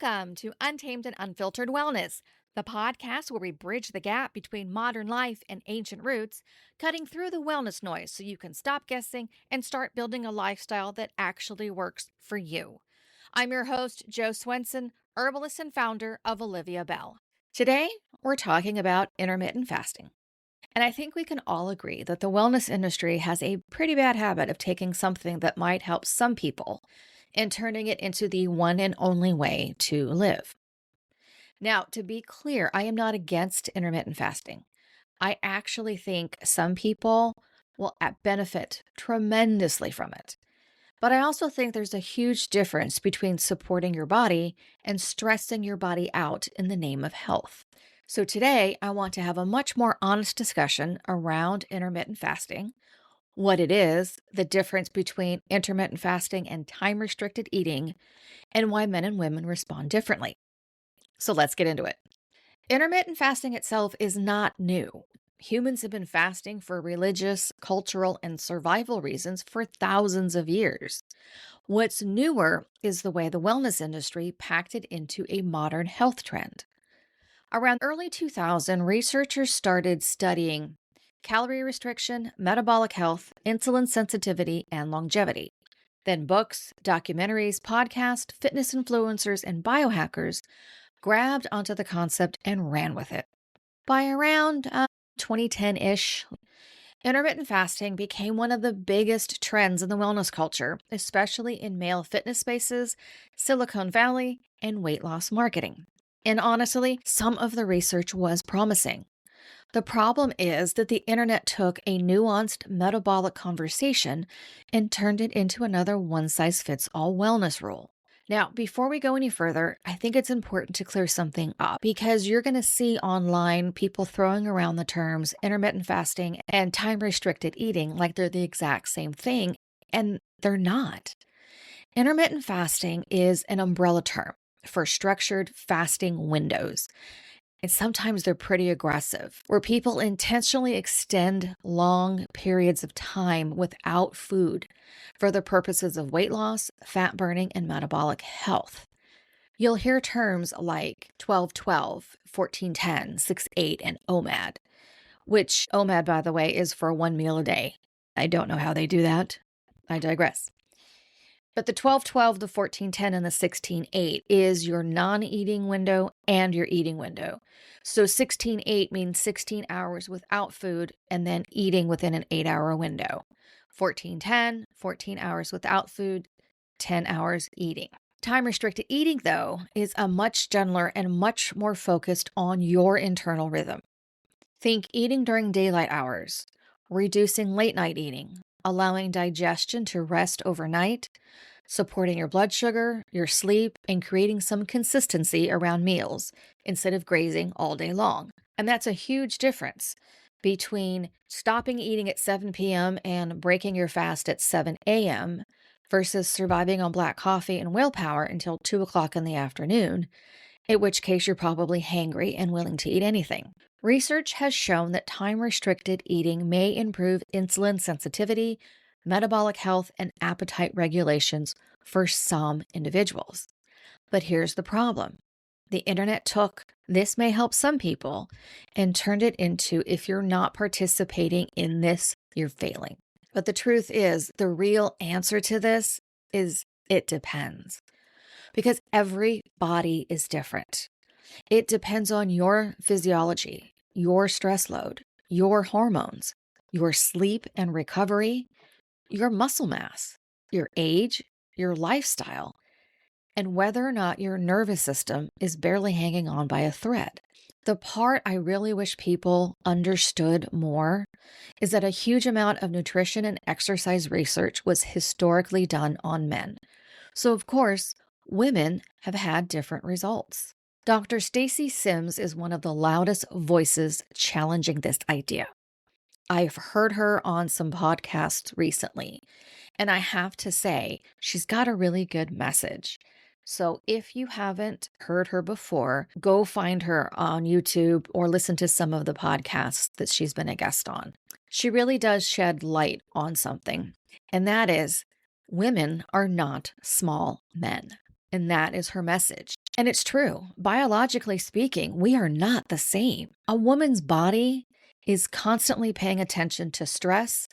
Welcome to Untamed and Unfiltered Wellness, the podcast where we bridge the gap between modern life and ancient roots, cutting through the wellness noise so you can stop guessing and start building a lifestyle that actually works for you. I'm your host, Joe Swenson, herbalist and founder of Olivia Bell. Today, we're talking about intermittent fasting. And I think we can all agree that the wellness industry has a pretty bad habit of taking something that might help some people and turning it into the one and only way to live. Now, to be clear, I am not against intermittent fasting. I actually think some people will benefit tremendously from it. But I also think there's a huge difference between supporting your body and stressing your body out in the name of health. So today, I want to have a much more honest discussion around intermittent fasting, what it is, the difference between intermittent fasting and time-restricted eating, and why men and women respond differently. So let's get into it. Intermittent fasting itself is not new. Humans have been fasting for religious, cultural, and survival reasons for thousands of years. What's newer is the way the wellness industry packed it into a modern health trend. Around early 2000, researchers started studying calorie restriction, metabolic health, insulin sensitivity, and longevity. Then books, documentaries, podcasts, fitness influencers, and biohackers grabbed onto the concept and ran with it. By around 2010-ish, intermittent fasting became one of the biggest trends in the wellness culture, especially in male fitness spaces, Silicon Valley, and weight loss marketing. And honestly, some of the research was promising. The problem is that the internet took a nuanced metabolic conversation and turned it into another one-size-fits-all wellness rule. Now, before we go any further, I think it's important to clear something up because you're going to see online people throwing around the terms intermittent fasting and time-restricted eating like they're the exact same thing, and they're not. Intermittent fasting is an umbrella term for structured fasting windows. And sometimes they're pretty aggressive, where people intentionally extend long periods of time without food for the purposes of weight loss, fat burning, and metabolic health. You'll hear terms like 12-12, 14-10, 6-8, and OMAD, which OMAD, by the way, is for one meal a day. I don't know how they do that. I digress. But the 12-12, the 14-10, and the 16-8 is your non-eating window and your eating window. So 16-8 means 16 hours without food and then eating within an 8-hour window. 14-10, 14 hours without food, 10 hours eating. Time-restricted eating, though, is a much gentler and much more focused on your internal rhythm. Think eating during daylight hours, reducing late-night eating, allowing digestion to rest overnight, supporting your blood sugar, your sleep, and creating some consistency around meals instead of grazing all day long. And that's a huge difference between stopping eating at 7 p.m. and breaking your fast at 7 a.m. versus surviving on black coffee and willpower until 2 o'clock in the afternoon, in which case you're probably hangry and willing to eat anything. Research has shown that time-restricted eating may improve insulin sensitivity, metabolic health, and appetite regulations for some individuals. But here's the problem. The internet took "this may help some people" and turned it into "if you're not participating in this, you're failing." But the truth is, the real answer to this is it depends. Because every body is different. It depends on your physiology, your stress load, your hormones, your sleep and recovery, your muscle mass, your age, your lifestyle, and whether or not your nervous system is barely hanging on by a thread. The part I really wish people understood more is that a huge amount of nutrition and exercise research was historically done on men. So, of course, women have had different results. Dr. Stacy Sims is one of the loudest voices challenging this idea. I've heard her on some podcasts recently, and I have to say, she's got a really good message. So if you haven't heard her before, go find her on YouTube or listen to some of the podcasts that she's been a guest on. She really does shed light on something, and that is women are not small men. And that is her message. And it's true. Biologically speaking, we are not the same. A woman's body is constantly paying attention to stress,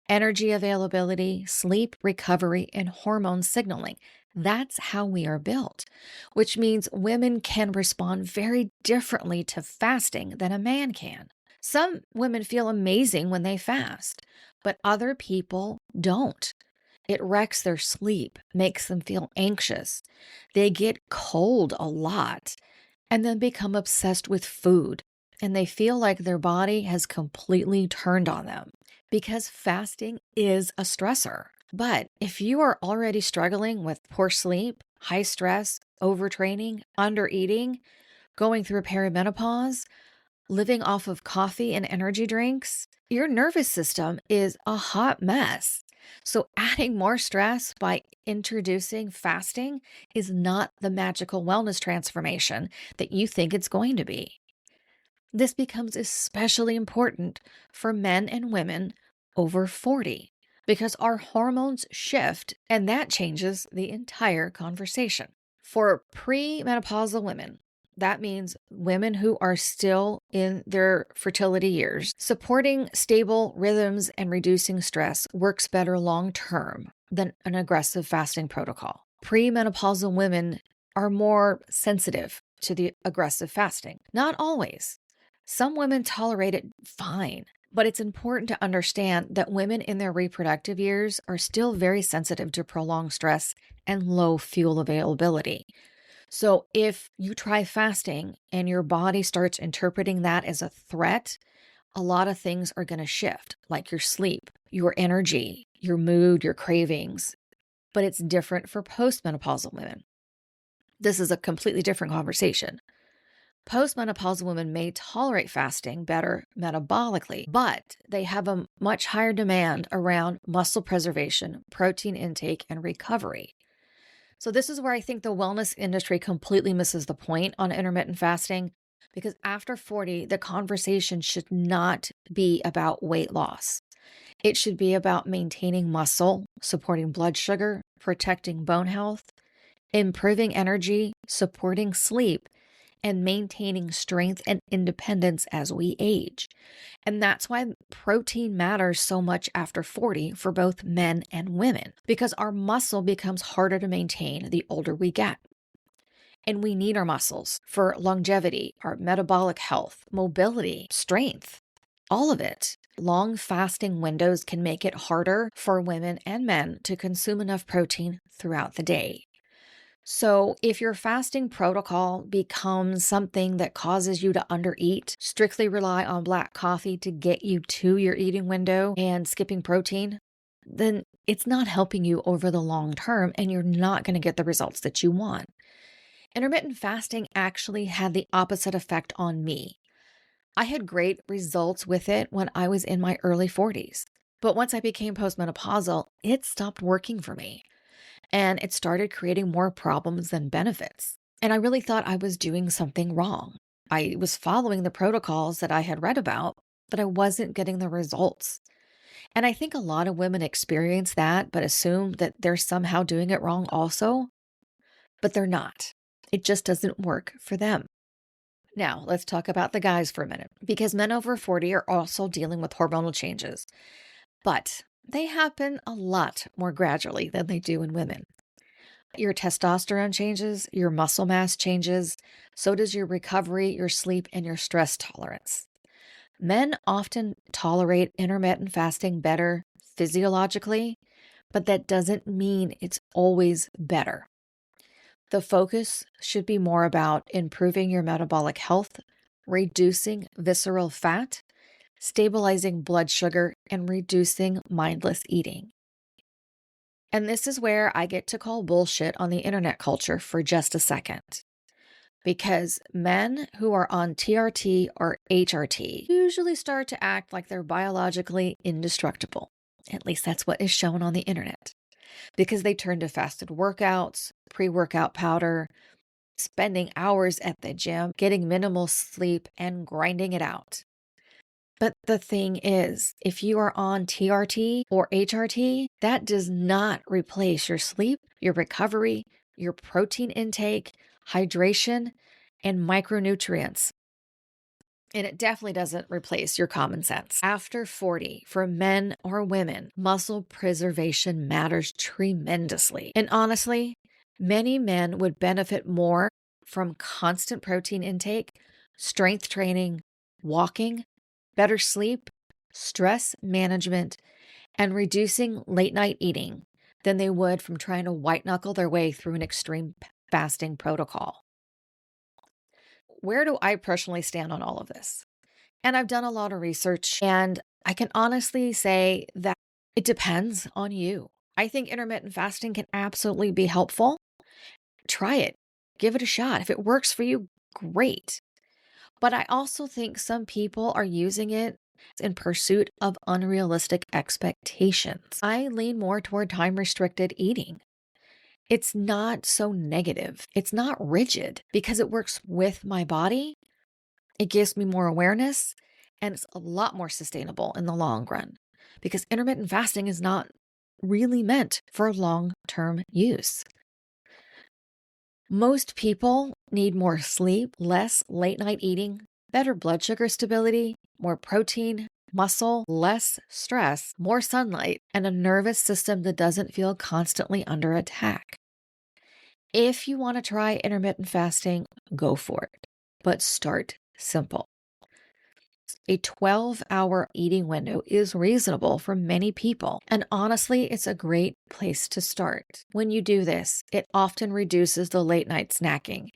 energy availability, sleep, recovery, and hormone signaling. That's how we are built, which means women can respond very differently to fasting than a man can. Some women feel amazing when they fast, but other people don't. It wrecks their sleep, makes them feel anxious. They get cold a lot and then become obsessed with food. And they feel like their body has completely turned on them because fasting is a stressor. But if you are already struggling with poor sleep, high stress, overtraining, undereating, going through perimenopause, living off of coffee and energy drinks, your nervous system is a hot mess. So, adding more stress by introducing fasting is not the magical wellness transformation that you think it's going to be. This becomes especially important for men and women over 40 because our hormones shift and that changes the entire conversation. For premenopausal women, that means women who are still in their fertility years, supporting stable rhythms and reducing stress works better long term than an aggressive fasting protocol. Premenopausal women are more sensitive to the aggressive fasting. Not always. Some women tolerate it fine, but it's important to understand that women in their reproductive years are still very sensitive to prolonged stress and low fuel availability. So if you try fasting and your body starts interpreting that as a threat, a lot of things are going to shift, like your sleep, your energy, your mood, your cravings. But it's different for postmenopausal women. This is a completely different conversation. Postmenopausal women may tolerate fasting better metabolically, but they have a much higher demand around muscle preservation, protein intake, and recovery. So this is where I think the wellness industry completely misses the point on intermittent fasting, because after 40, the conversation should not be about weight loss. It should be about maintaining muscle, supporting blood sugar, protecting bone health, improving energy, supporting sleep, and maintaining strength and independence as we age. And that's why protein matters so much after 40 for both men and women, because our muscle becomes harder to maintain the older we get. And we need our muscles for longevity, our metabolic health, mobility, strength, all of it. Long fasting windows can make it harder for women and men to consume enough protein throughout the day. So, if your fasting protocol becomes something that causes you to undereat, strictly rely on black coffee to get you to your eating window and skipping protein, then it's not helping you over the long term and you're not going to get the results that you want. Intermittent fasting actually had the opposite effect on me. I had great results with it when I was in my early 40s. But once I became postmenopausal, it stopped working for me. And it started creating more problems than benefits. And I really thought I was doing something wrong. I was following the protocols that I had read about, but I wasn't getting the results. And I think a lot of women experience that, but assume that they're somehow doing it wrong also, but they're not. It just doesn't work for them. Now, let's talk about the guys for a minute, because men over 40 are also dealing with hormonal changes, but they happen a lot more gradually than they do in women. Your testosterone changes, your muscle mass changes, so does your recovery, your sleep, and your stress tolerance. Men often tolerate intermittent fasting better physiologically, but that doesn't mean it's always better. The focus should be more about improving your metabolic health, reducing visceral fat, stabilizing blood sugar, and reducing mindless eating. And this is where I get to call bullshit on the internet culture for just a second. Because men who are on TRT or HRT usually start to act like they're biologically indestructible. At least that's what is shown on the internet. Because they turn to fasted workouts, pre-workout powder, spending hours at the gym, getting minimal sleep, and grinding it out. But the thing is, if you are on TRT or HRT, that does not replace your sleep, your recovery, your protein intake, hydration, and micronutrients. And it definitely doesn't replace your common sense. After 40, for men or women, muscle preservation matters tremendously. And honestly, many men would benefit more from constant protein intake, strength training, walking, better sleep, stress management, and reducing late night eating than they would from trying to white knuckle their way through an extreme fasting protocol. Where do I personally stand on all of this? And I've done a lot of research, and I can honestly say that it depends on you. I think intermittent fasting can absolutely be helpful. Try it, give it a shot. If it works for you, great. But I also think some people are using it in pursuit of unrealistic expectations. I lean more toward time restricted eating. It's not so negative, it's not rigid because it works with my body. It gives me more awareness, and it's a lot more sustainable in the long run because intermittent fasting is not really meant for long-term use. Most people need more sleep, less late night eating, better blood sugar stability, more protein, muscle, less stress, more sunlight, and a nervous system that doesn't feel constantly under attack. If you want to try intermittent fasting, go for it, but start simple. A 12-hour eating window is reasonable for many people, and honestly, it's a great place to start. When you do this, it often reduces the late night snacking.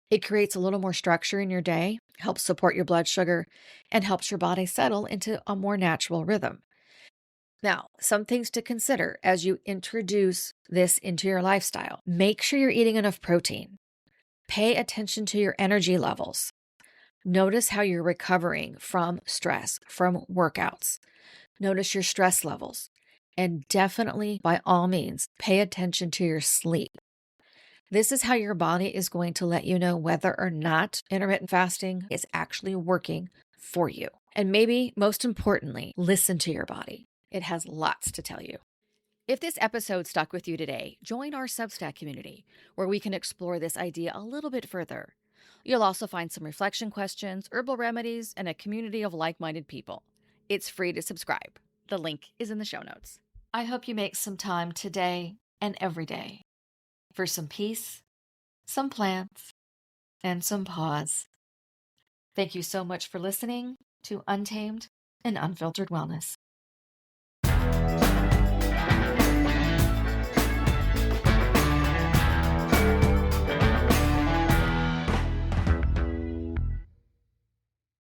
It creates a little more structure in your day, helps support your blood sugar, and helps your body settle into a more natural rhythm. Now, some things to consider as you introduce this into your lifestyle. Make sure you're eating enough protein. Pay attention to your energy levels. Notice how you're recovering from stress, from workouts. Notice your stress levels. And definitely, by all means, pay attention to your sleep. This is how your body is going to let you know whether or not intermittent fasting is actually working for you. And maybe most importantly, listen to your body. It has lots to tell you. If this episode stuck with you today, join our Substack community where we can explore this idea a little bit further. You'll also find some reflection questions, herbal remedies, and a community of like-minded people. It's free to subscribe. The link is in the show notes. I hope you make some time today and every day for some peace, some plants, and some paws. Thank you so much for listening to Untamed and Unfiltered Wellness.